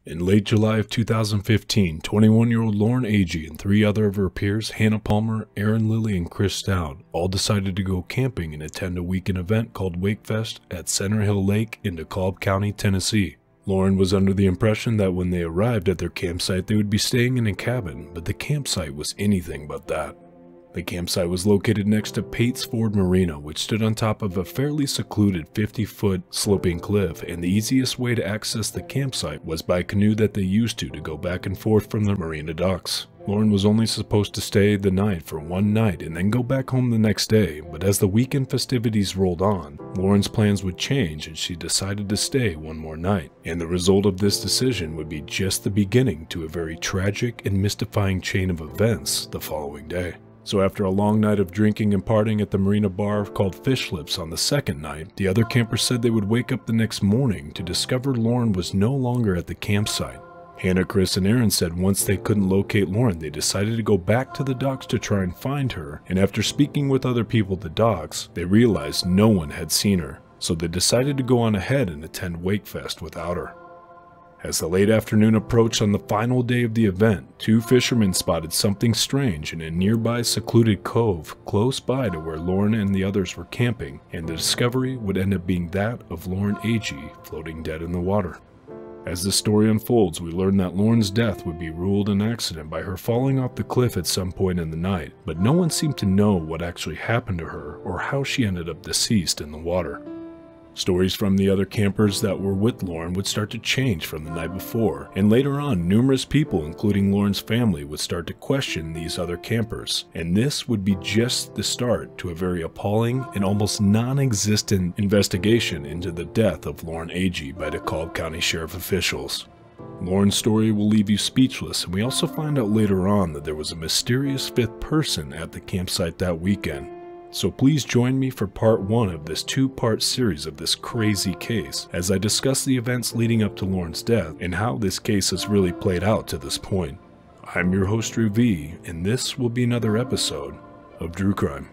In late July of 2015, 21-year-old Lauren Agee and three other of her peers, Hannah Palmer, Aaron Lilly, and Chris Stout, all decided to go camping and attend a weekend event called Wakefest at Center Hill Lake in DeKalb County, Tennessee. Lauren was under the impression that when they arrived at their campsite they would be staying in a cabin, but the campsite was anything but that. The campsite was located next to Pates Ford Marina, which stood on top of a fairly secluded 50-foot sloping cliff, and the easiest way to access the campsite was by a canoe that they used to go back and forth from the marina docks. Lauren was only supposed to stay the night for one night and then go back home the next day, but as the weekend festivities rolled on, Lauren's plans would change and she decided to stay one more night. And the result of this decision would be just the beginning to a very tragic and mystifying chain of events the following day. So after a long night of drinking and partying at the marina bar called Fish Lips on the second night, the other campers said they would wake up the next morning to discover Lauren was no longer at the campsite. Hannah, Chris, and Aaron said once they couldn't locate Lauren, they decided to go back to the docks to try and find her, and after speaking with other people at the docks, they realized no one had seen her, so they decided to go on ahead and attend Wakefest without her. As the late afternoon approached on the final day of the event, two fishermen spotted something strange in a nearby secluded cove close by to where Lauren and the others were camping, and the discovery would end up being that of Lauren Agee floating dead in the water. As the story unfolds, we learn that Lauren's death would be ruled an accident by her falling off the cliff at some point in the night, but no one seemed to know what actually happened to her or how she ended up deceased in the water. Stories from the other campers that were with Lauren would start to change from the night before, and later on, numerous people, including Lauren's family, would start to question these other campers, and this would be just the start to a very appalling and almost non-existent investigation into the death of Lauren Agee by DeKalb County Sheriff officials. Lauren's story will leave you speechless, and we also find out later on that there was a mysterious fifth person at the campsite that weekend. So please join me for part 1 of this 2-part series of this crazy case as I discuss the events leading up to Lauren's death and how this case has really played out to this point. I'm your host Drew V, and this will be another episode of Drew Crime.